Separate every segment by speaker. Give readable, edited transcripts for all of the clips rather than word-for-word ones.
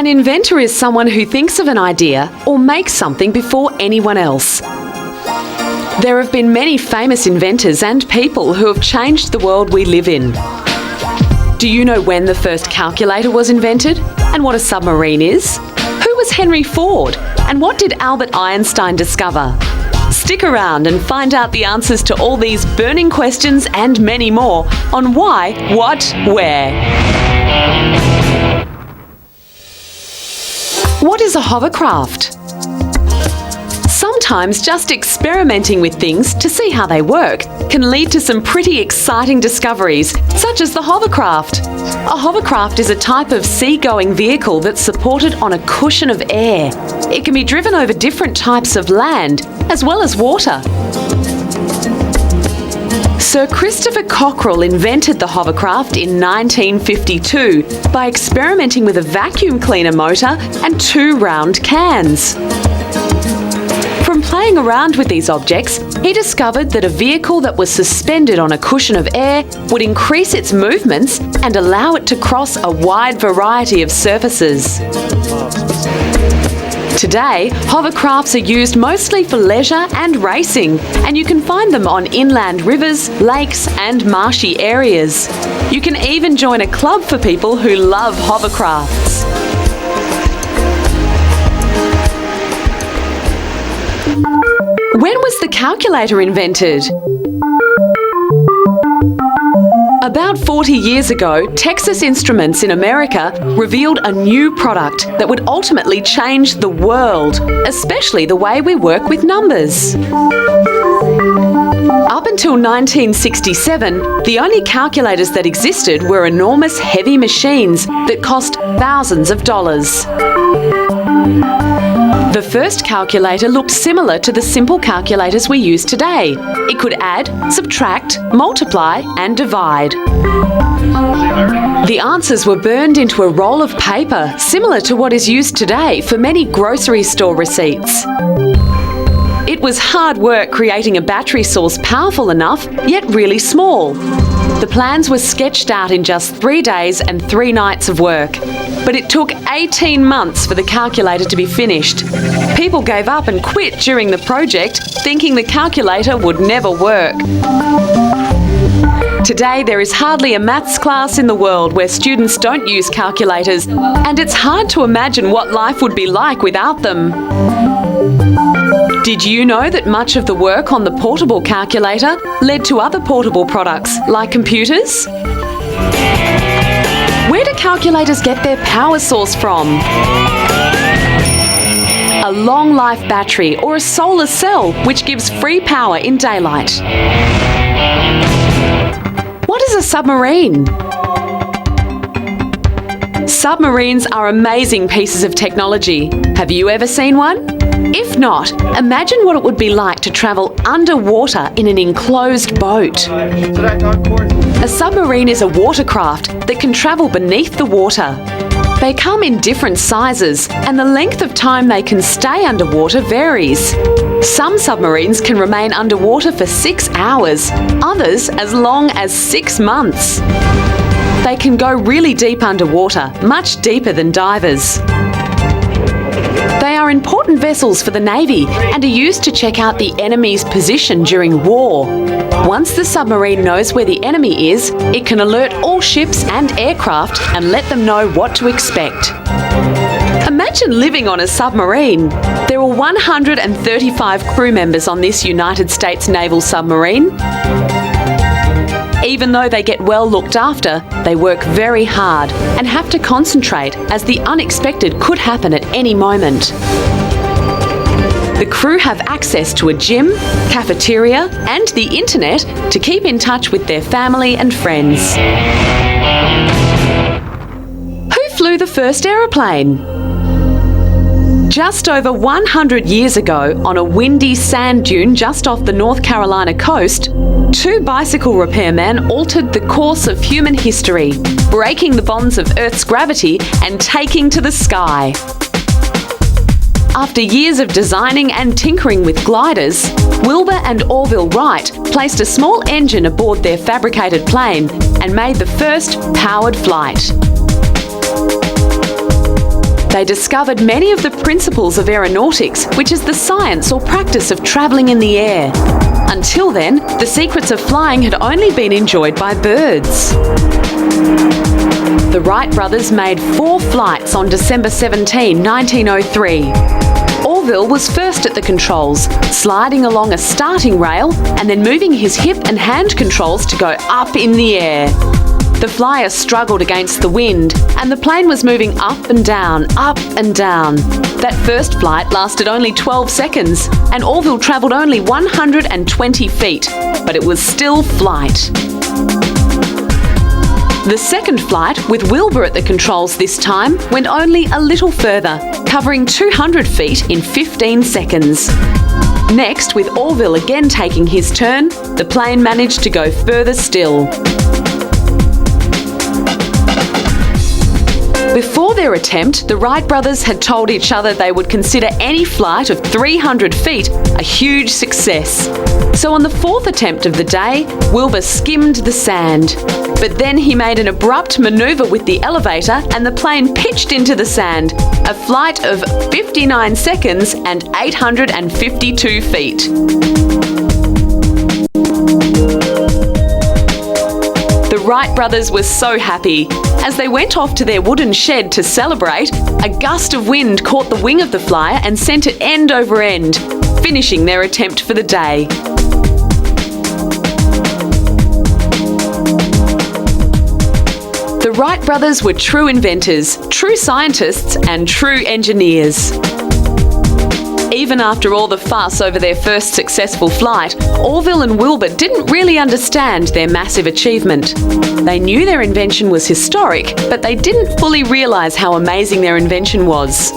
Speaker 1: An inventor is someone who thinks of an idea or makes something before anyone else. There have been many famous inventors and people who have changed the world we live in. Do you know when the first calculator was invented and what a submarine is? Who was Henry Ford and what did Albert Einstein discover? Stick around and find out the answers to all these burning questions and many more on Why, What, Where. What is a hovercraft? Sometimes just experimenting with things to see how they work can lead to some pretty exciting discoveries, such as the hovercraft. A hovercraft is a type of sea-going vehicle that's supported on a cushion of air. It can be driven over different types of land, as well as water. Sir Christopher Cockerell invented the hovercraft in 1952 by experimenting with a vacuum cleaner motor and 2 round cans. From playing around with these objects, he discovered that a vehicle that was suspended on a cushion of air would increase its movements and allow it to cross a wide variety of surfaces. Today, hovercrafts are used mostly for leisure and racing, and you can find them on inland rivers, lakes, and marshy areas. You can even join a club for people who love hovercrafts. When was the calculator invented? About 40 years ago, Texas Instruments in America revealed a new product that would ultimately change the world, especially the way we work with numbers. Up until 1967, the only calculators that existed were enormous heavy machines that cost thousands of dollars. The first calculator looked similar to the simple calculators we use today. It could add, subtract, multiply, and divide. The answers were burned into a roll of paper, similar to what is used today for many grocery store receipts. It was hard work creating a battery source powerful enough, yet really small. The plans were sketched out in just 3 days and 3 nights of work. But it took 18 months for the calculator to be finished. People gave up and quit during the project, thinking the calculator would never work. Today, there is hardly a maths class in the world where students don't use calculators, and it's hard to imagine what life would be like without them. Did you know that much of the work on the portable calculator led to other portable products, like computers? Where do calculators get their power source from? A long-life battery or a solar cell, which gives free power in daylight. What is a submarine? Submarines are amazing pieces of technology. Have you ever seen one? If not, imagine what it would be like to travel underwater in an enclosed boat. A submarine is a watercraft that can travel beneath the water. They come in different sizes, and the length of time they can stay underwater varies. Some submarines can remain underwater for 6 hours, others as long as 6 months. They can go really deep underwater, much deeper than divers. They are important vessels for the Navy and are used to check out the enemy's position during war. Once the submarine knows where the enemy is, it can alert all ships and aircraft and let them know what to expect. Imagine living on a submarine. There are 135 crew members on this United States naval submarine. Even though they get well looked after, they work very hard and have to concentrate as the unexpected could happen at any moment. The crew have access to a gym, cafeteria, and the internet to keep in touch with their family and friends. Who flew the first aeroplane? Just over 100 years ago, on a windy sand dune just off the North Carolina coast, 2 bicycle repairmen altered the course of human history, breaking the bonds of Earth's gravity and taking to the sky. After years of designing and tinkering with gliders, Wilbur and Orville Wright placed a small engine aboard their fabricated plane and made the first powered flight. They discovered many of the principles of aeronautics, which is the science or practice of travelling in the air. Until then, the secrets of flying had only been enjoyed by birds. The Wright brothers made 4 flights on December 17, 1903. Orville was first at the controls, sliding along a starting rail and then moving his hip and hand controls to go up in the air. The flyer struggled against the wind and the plane was moving up and down, up and down. That first flight lasted only 12 seconds and Orville travelled only 120 feet, but it was still flight. The second flight, with Wilbur at the controls this time, went only a little further, covering 200 feet in 15 seconds. Next, with Orville again taking his turn, the plane managed to go further still. Before their attempt, the Wright brothers had told each other they would consider any flight of 300 feet a huge success. So on the 4th attempt of the day, Wilbur skimmed the sand. But then he made an abrupt manoeuvre with the elevator and the plane pitched into the sand, a flight of 59 seconds and 852 feet. The Wright brothers were so happy. As they went off to their wooden shed to celebrate, a gust of wind caught the wing of the flyer and sent it end over end, finishing their attempt for the day. The Wright brothers were true inventors, true scientists, and true engineers. Even after all the fuss over their first successful flight, Orville and Wilbur didn't really understand their massive achievement. They knew their invention was historic, but they didn't fully realise how amazing their invention was.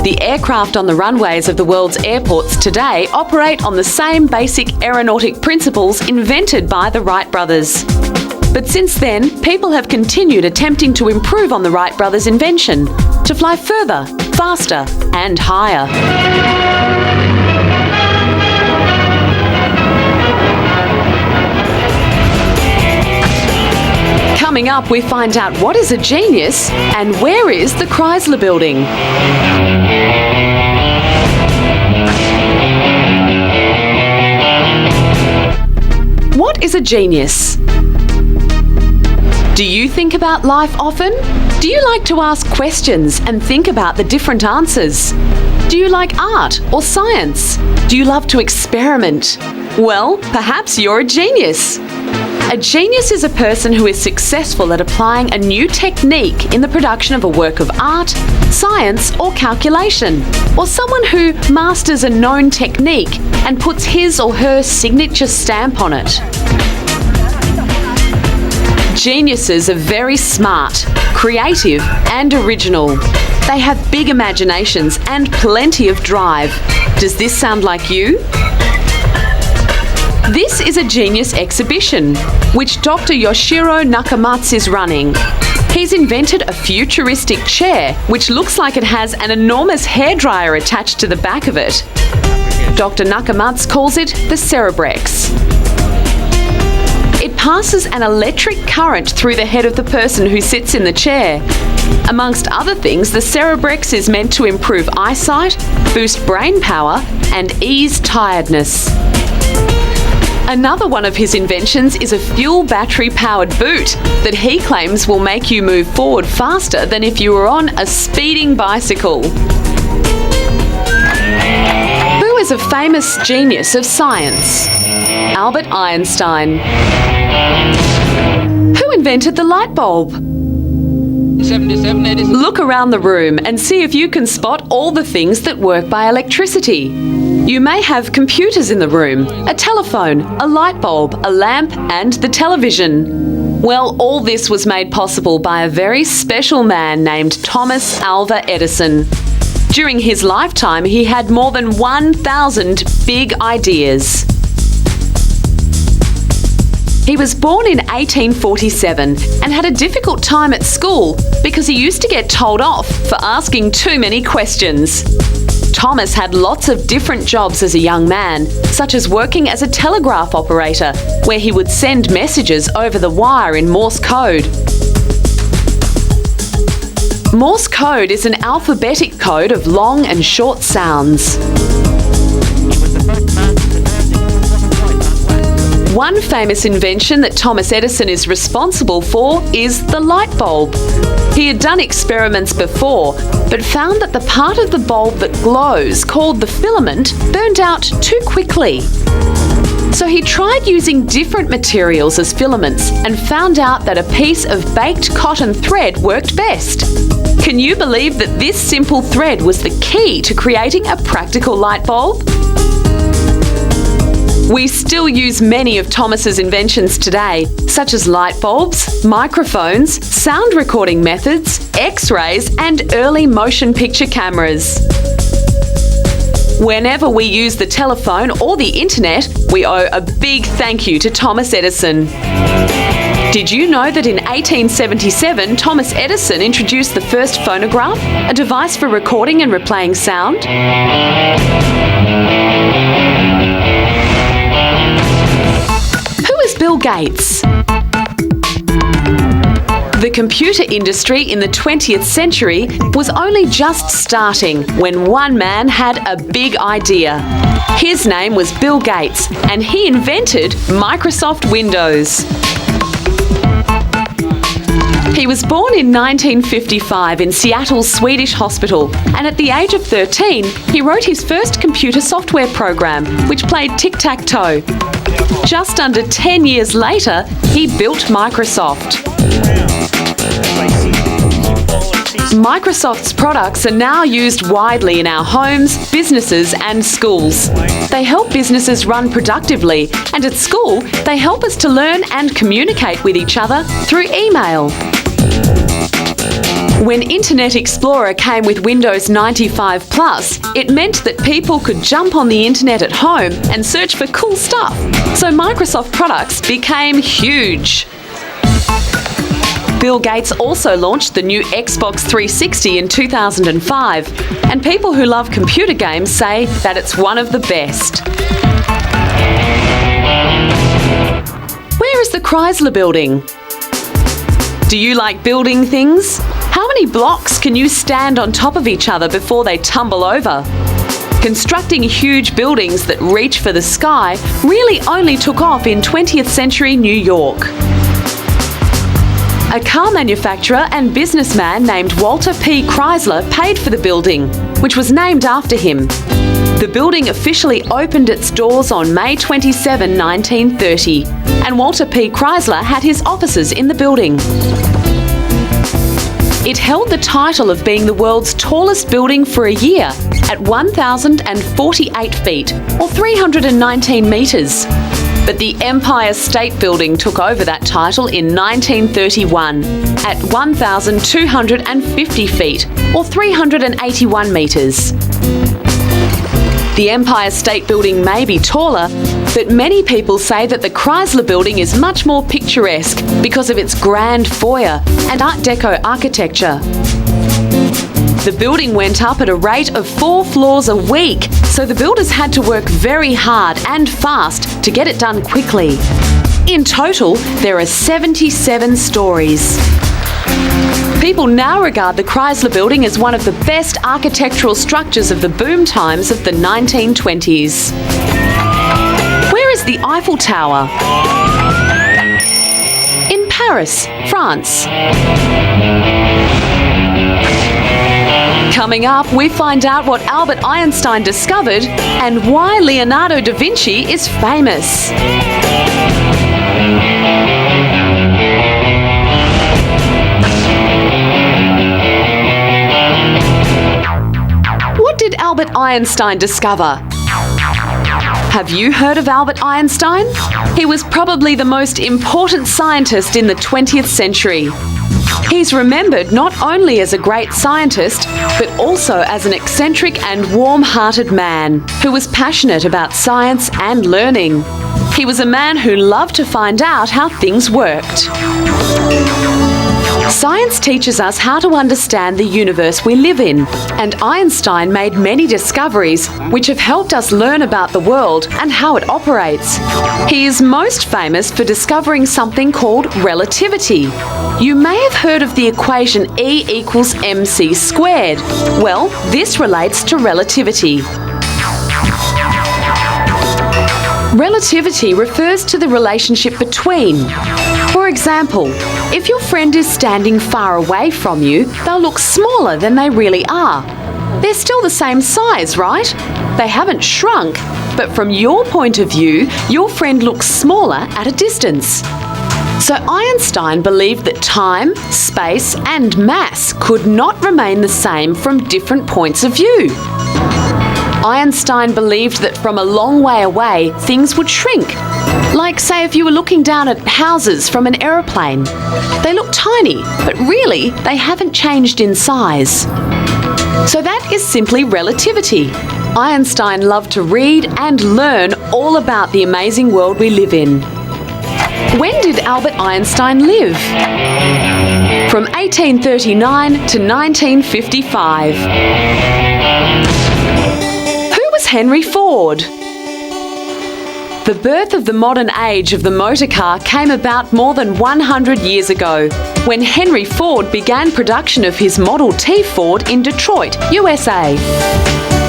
Speaker 1: The aircraft on the runways of the world's airports today operate on the same basic aeronautic principles invented by the Wright brothers. But since then, people have continued attempting to improve on the Wright brothers' invention, to fly further, faster, and higher. Coming up, we find out what is a genius and where is the Chrysler Building. What is a genius? Do you think about life often? Do you like to ask questions and think about the different answers? Do you like art or science? Do you love to experiment? Well, perhaps you're a genius. A genius is a person who is successful at applying a new technique in the production of a work of art, science, or calculation, or someone who masters a known technique and puts his or her signature stamp on it. Geniuses are very smart, creative, and original. They have big imaginations and plenty of drive. Does this sound like you? This is a genius exhibition, which Dr. Yoshiro Nakamatsu is running. He's invented a futuristic chair, which looks like it has an enormous hairdryer attached to the back of it. Dr. Nakamatsu calls it the Cerebrex. It passes an electric current through the head of the person who sits in the chair. Amongst other things, the Cerebrex is meant to improve eyesight, boost brain power, and ease tiredness. Another one of his inventions is a fuel battery-powered boot that he claims will make you move forward faster than if you were on a speeding bicycle. Who is a famous genius of science? Albert Einstein. Who invented the light bulb?
Speaker 2: 77,
Speaker 1: Look around the room and see if you can spot all the things that work by electricity. You may have computers in the room, a telephone, a light bulb, a lamp, and the television. Well, all this was made possible by a very special man named Thomas Alva Edison. During his lifetime, he had more than 1,000 big ideas. He was born in 1847 and had a difficult time at school because he used to get told off for asking too many questions. Thomas had lots of different jobs as a young man, such as working as a telegraph operator, where he would send messages over the wire in Morse code. Morse code is an alphabetic code of long and short sounds. One famous invention that Thomas Edison is responsible for is the light bulb. He had done experiments before, but found that the part of the bulb that glows, called the filament, burned out too quickly. So he tried using different materials as filaments and found out that a piece of baked cotton thread worked best. Can you believe that this simple thread was the key to creating a practical light bulb? We still use many of Thomas's inventions today, such as light bulbs, microphones, sound recording methods, X-rays, and early motion picture cameras. Whenever we use the telephone or the internet, we owe a big thank you to Thomas Edison. Did you know that in 1877, Thomas Edison introduced the first phonograph, a device for recording and replaying sound? Who is Bill Gates? The computer industry in the 20th century was only just starting when one man had a big idea. His name was Bill Gates, and he invented Microsoft Windows. He was born in 1955 in Seattle Swedish Hospital, and at the age of 13, he wrote his first computer software program, which played tic-tac-toe. Just under 10 years later, he built Microsoft. Microsoft's products are now used widely in our homes, businesses and schools. They help businesses run productively, and at school, they help us to learn and communicate with each other through email. When Internet Explorer came with Windows 95 Plus, it meant that people could jump on the internet at home and search for cool stuff. So Microsoft products became huge. Bill Gates also launched the new Xbox 360 in 2005, and people who love computer games say that it's one of the best. Where is the Chrysler Building? Do you like building things? How many blocks can you stand on top of each other before they tumble over? Constructing huge buildings that reach for the sky really only took off in 20th century New York. A car manufacturer and businessman named Walter P. Chrysler paid for the building, which was named after him. The building officially opened its doors on May 27, 1930, and Walter P. Chrysler had his offices in the building. It held the title of being the world's tallest building for a year at 1,048 feet, or 319 metres. But the Empire State Building took over that title in 1931 at 1,250 feet, or 381 metres. The Empire State Building may be taller, but many people say that the Chrysler Building is much more picturesque because of its grand foyer and Art Deco architecture. The building went up at a rate of 4 floors a week, so the builders had to work very hard and fast to get it done quickly. In total, there are 77 stories. People now regard the Chrysler Building as one of the best architectural structures of the boom times of the 1920s. Where is the Eiffel Tower? In Paris, France. Coming up, we find out what Albert Einstein discovered and why Leonardo da Vinci is famous. What did Albert Einstein discover? Have you heard of Albert Einstein? He was probably the most important scientist in the 20th century. He's remembered not only as a great scientist, but also as an eccentric and warm-hearted man who was passionate about science and learning. He was a man who loved to find out how things worked. Science teaches us how to understand the universe we live in, and Einstein made many discoveries which have helped us learn about the world and how it operates. He is most famous for discovering something called relativity. You may have heard of the equation E equals mc squared. Well, this relates to relativity. Relativity refers to the relationship between. For example, if your friend is standing far away from you, they'll look smaller than they really are. They're still the same size, right? They haven't shrunk, but from your point of view, your friend looks smaller at a distance. So Einstein believed that time, space, and mass could not remain the same from different points of view. Einstein believed that from a long way away, things would shrink. Like, say, if you were looking down at houses from an aeroplane. They look tiny, but really, they haven't changed in size. So that is simply relativity. Einstein loved to read and learn all about the amazing world we live in. When did Albert Einstein live? From 1839 to 1955. Henry Ford. The birth of the modern age of the motor car came about more than 100 years ago, when Henry Ford began production of his Model T Ford in Detroit, USA.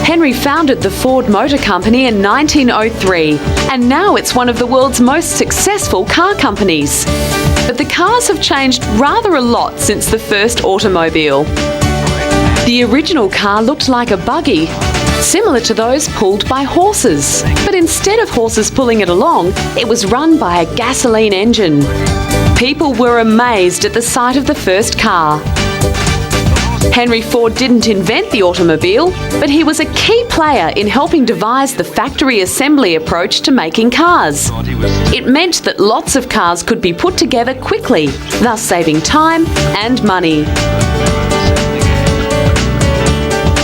Speaker 1: Henry founded the Ford Motor Company in 1903, and now it's one of the world's most successful car companies. But the cars have changed rather a lot since the first automobile. The original car looked like a buggy, similar to those pulled by horses. But instead of horses pulling it along, it was run by a gasoline engine. People were amazed at the sight of the first car. Henry Ford didn't invent the automobile, but he was a key player in helping devise the factory assembly approach to making cars. It meant that lots of cars could be put together quickly, thus saving time and money.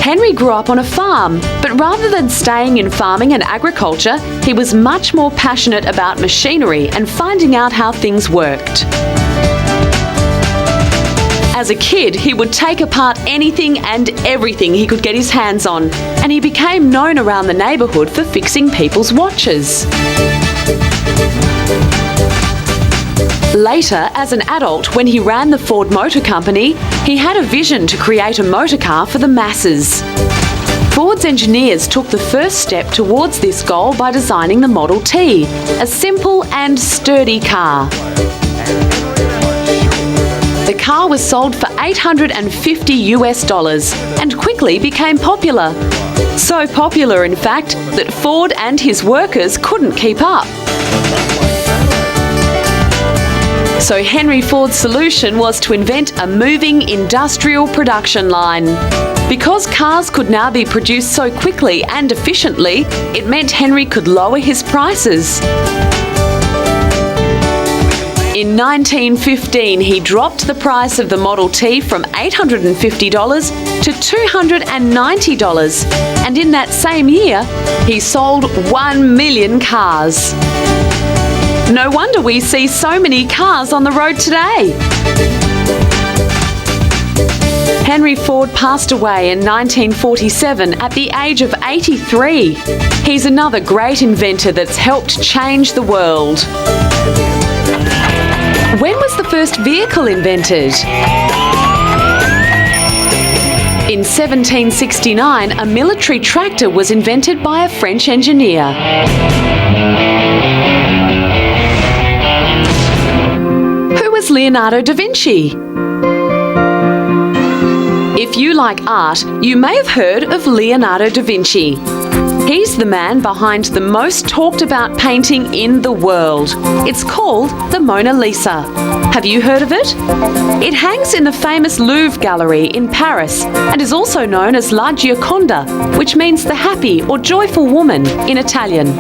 Speaker 1: Henry grew up on a farm, but rather than staying in farming and agriculture, he was much more passionate about machinery and finding out how things worked. As a kid, he would take apart anything and everything he could get his hands on, and he became known around the neighbourhood for fixing people's watches. Later, as an adult, when he ran the Ford Motor Company, he had a vision to create a motor car for the masses. Ford's engineers took the first step towards this goal by designing the Model T, a simple and sturdy car. The car was sold for $850 and quickly became popular. So popular, in fact, that Ford and his workers couldn't keep up. So Henry Ford's solution was to invent a moving industrial production line. Because cars could now be produced so quickly and efficiently, it meant Henry could lower his prices. In 1915, he dropped the price of the Model T from $850 to $290, and in that same year, he sold 1 million cars. No wonder we see so many cars on the road today. Henry Ford passed away in 1947 at the age of 83. He's another great inventor that's helped change the world. When was the first vehicle invented? In 1769, a military tractor was invented by a French engineer. Who was Leonardo da Vinci? If you like art, you may have heard of Leonardo da Vinci. He's the man behind the most talked about painting in the world. It's called the Mona Lisa. Have you heard of it? It hangs in the famous Louvre Gallery in Paris and is also known as La Gioconda, which means the happy or joyful woman in Italian.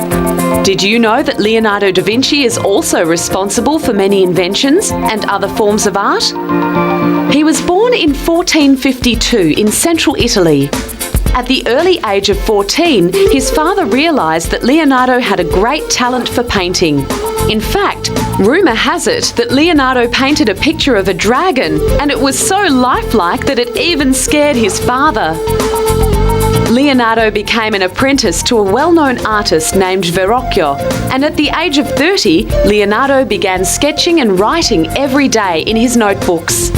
Speaker 1: Did you know that Leonardo da Vinci is also responsible for many inventions and other forms of art? He was born in 1452 in central Italy. At the early age of 14, his father realised that Leonardo had a great talent for painting. In fact, rumour has it that Leonardo painted a picture of a dragon, and it was so lifelike that it even scared his father. Leonardo became an apprentice to a well-known artist named Verrocchio, and at the age of 30, Leonardo began sketching and writing every day in his notebooks.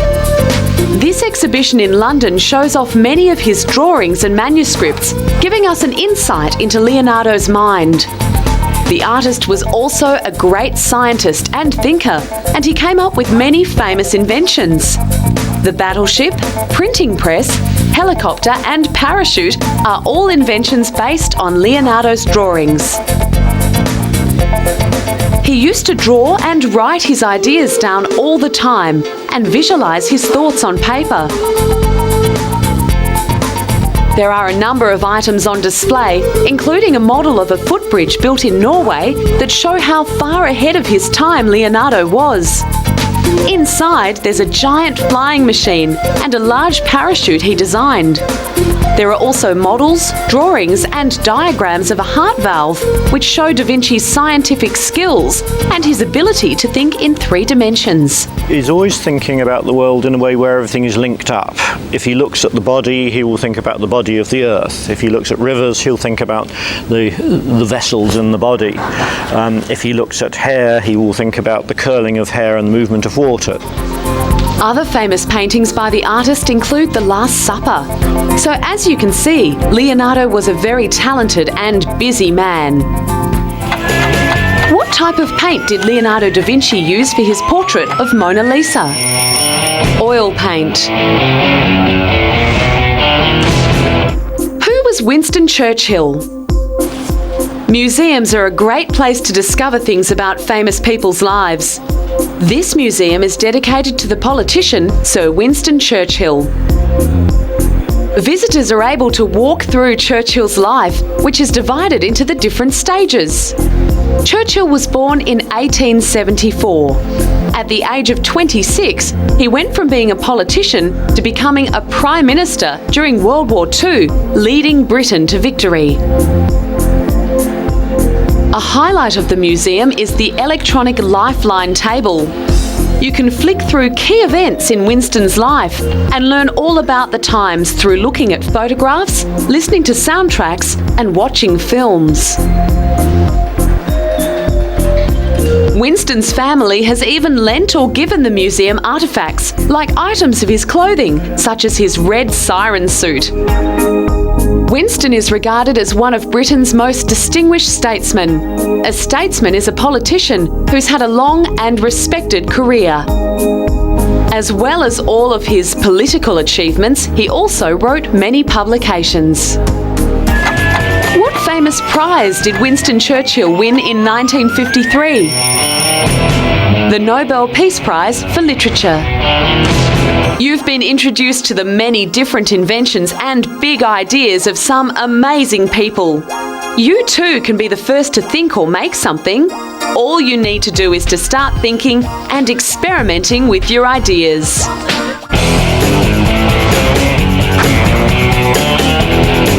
Speaker 1: This exhibition in London shows off many of his drawings and manuscripts, giving us an insight into Leonardo's mind. The artist was also a great scientist and thinker, and he came up with many famous inventions. The battleship, printing press, helicopter and parachute are all inventions based on Leonardo's drawings. He used to draw and write his ideas down all the time and visualise his thoughts on paper. There are a number of items on display, including a model of a footbridge built in Norway that show how far ahead of his time Leonardo was. Inside, there's a giant flying machine and a large parachute he designed. There are also models, drawings and diagrams of a heart valve, which show Da Vinci's scientific skills and his ability to think in 3 dimensions.
Speaker 2: He's always thinking about the world in a way where everything is linked up. If he looks at the body, he will think about the body of the earth. If he looks at rivers, he'll think about the vessels in the body. If he looks at hair, he will think about the curling of hair and the movement of water.
Speaker 1: Other famous paintings by the artist include The Last Supper. So as you can see, Leonardo was a very talented and busy man. What type of paint did Leonardo da Vinci use for his portrait of Mona Lisa? Oil paint. Who was Winston Churchill? Museums are a great place to discover things about famous people's lives. This museum is dedicated to the politician Sir Winston Churchill. Visitors are able to walk through Churchill's life, which is divided into the different stages. Churchill was born in 1874. At the age of 26, he went from being a politician to becoming a Prime Minister during World War II, leading Britain to victory. A highlight of the museum is the electronic lifeline table. You can flick through key events in Winston's life and learn all about the times through looking at photographs, listening to soundtracks, and watching films. Winston's family has even lent or given the museum artefacts, like items of his clothing, such as his red siren suit. Winston is regarded as one of Britain's most distinguished statesmen. A statesman is a politician who's had a long and respected career. As well as all of his political achievements, he also wrote many publications. What famous prize did Winston Churchill win in 1953? The Nobel Peace Prize for Literature. You've been introduced to the many different inventions and big ideas of some amazing people. You too can be the first to think or make something. All you need to do is to start thinking and experimenting with your ideas.